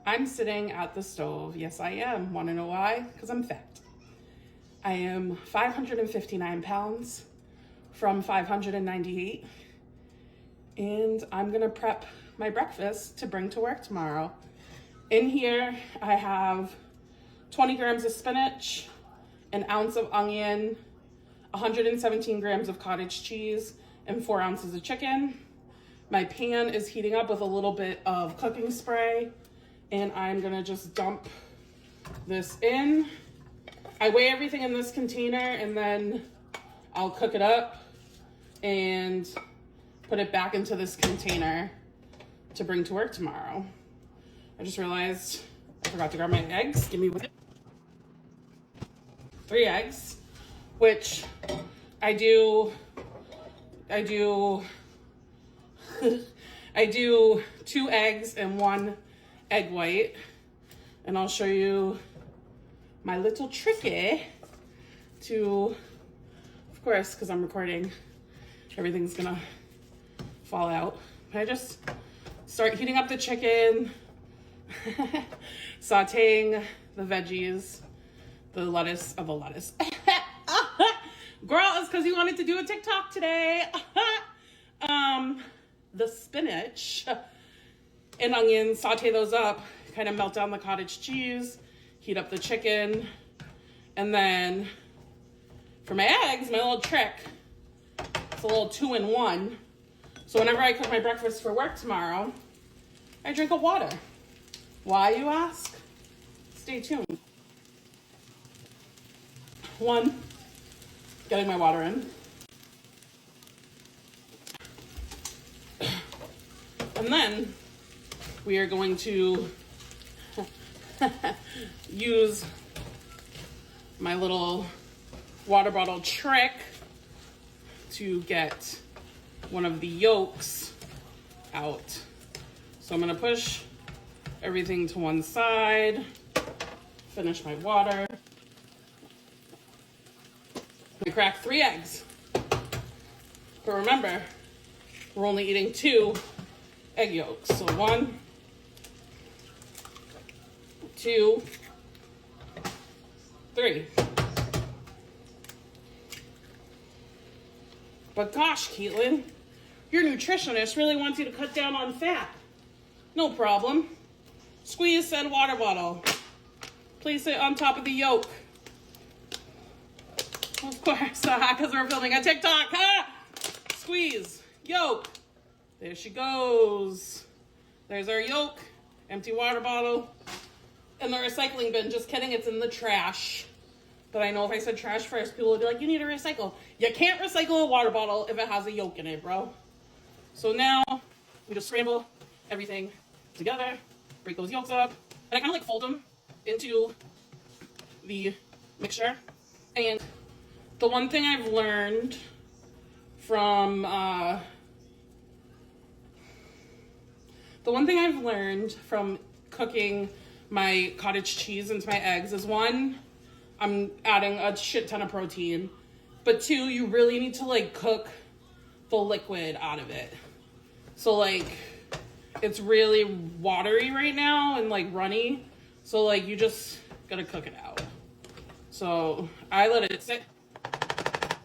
I'm sitting at the stove. Yes, I am. Want to know why? Because I'm fat. I am 559 pounds from 598. And I'm going to prep my breakfast to bring to work tomorrow. In here, I have 20 grams of spinach, an ounce of onion, 117 grams of cottage cheese, and 4 ounces of chicken. My pan is heating up with a little bit of cooking spray, and I'm gonna just dump this in. I weigh everything in this container, and then I'll cook it up and put it back into this container to bring to work tomorrow. I just realized I forgot to grab my eggs. Give me 3 eggs, which I do I do 2 eggs and 1 egg white, and I'll show you my little tricky to, of course, because I'm recording, everything's gonna fall out. I just start heating up the chicken, sauteing the veggies, the lettuce. Girl, it's because you wanted to do a TikTok today. The spinach and onions, saute those up, kind of melt down the cottage cheese, heat up the chicken, and then for my eggs, my little trick, it's a little 2-in-1. So whenever I cook my breakfast for work tomorrow, I drink a water. Why, you ask? Stay tuned. 1, getting my water in. And then we are going to use my little water bottle trick to get one of the yolks out. So I'm gonna push everything to one side, finish my water. We crack 3 eggs. But remember, we're only eating 2 egg yolks. So 1, 2, 3. But gosh, Caitlin, your nutritionist really wants you to cut down on fat. No problem. Squeeze said water bottle. Place it on top of the yolk. Of course, because we're filming a TikTok. Squeeze, yolk. There she goes. There's our yolk, empty water bottle, and the recycling bin. Just kidding, it's in the trash. But I know if I said trash first, people would be like, you need to recycle. You can't recycle a water bottle if it has a yolk in it, bro. So now we just scramble everything together, break those yolks up, and I kind of like fold them into the mixture. And the one thing I've learned from cooking my cottage cheese into my eggs is 1, I'm adding a shit ton of protein, but 2, you really need to like cook the liquid out of it. So like it's really watery right now and like runny, so like you just gotta cook it out. So I let it sit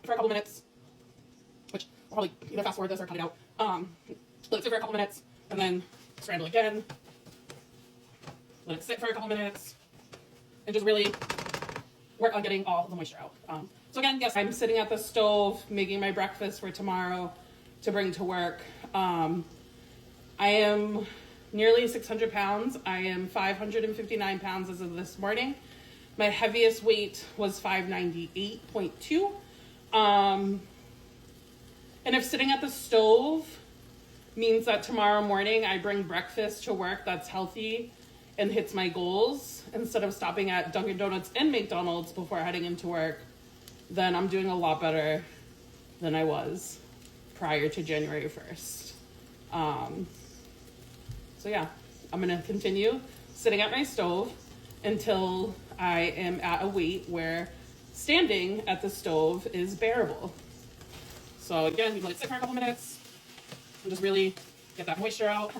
for a couple minutes, which I'll probably either fast forward this or cut it out. Let it sit for a couple minutes and then scramble again. Let it sit for a couple minutes and just really work on getting all the moisture out. So again, yes, I'm sitting at the stove making my breakfast for tomorrow to bring to work. I am nearly 600 pounds. I am 559 pounds as of this morning. My heaviest weight was 598.2. And if sitting at the stove means that tomorrow morning I bring breakfast to work that's healthy and hits my goals instead of stopping at Dunkin' Donuts and McDonald's before heading into work, then I'm doing a lot better than I was prior to January 1st. So yeah, I'm gonna continue sitting at my stove until I am at a weight where standing at the stove is bearable. So again, you let it sit for a couple minutes and just really get that moisture out.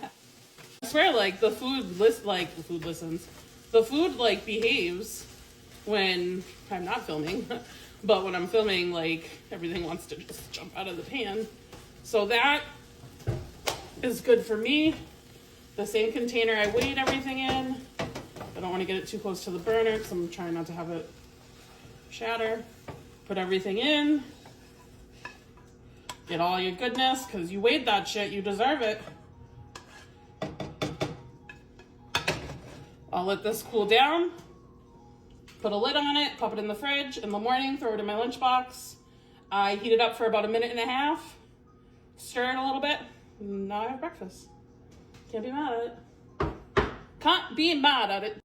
swear, like, the food listens. The food, like, behaves when I'm not filming. But when I'm filming, like, everything wants to just jump out of the pan. So that is good for me. The same container I weighed everything in. I don't want to get it too close to the burner because I'm trying not to have it shatter. Put everything in. Get all your goodness because you weighed that shit. You deserve it. I'll let this cool down. Put a lid on it, pop it in the fridge. In the morning, throw it in my lunchbox. I heat it up for about 1.5 minutes. Stir it a little bit. Now I have breakfast. Can't be mad at it. Can't be mad at it.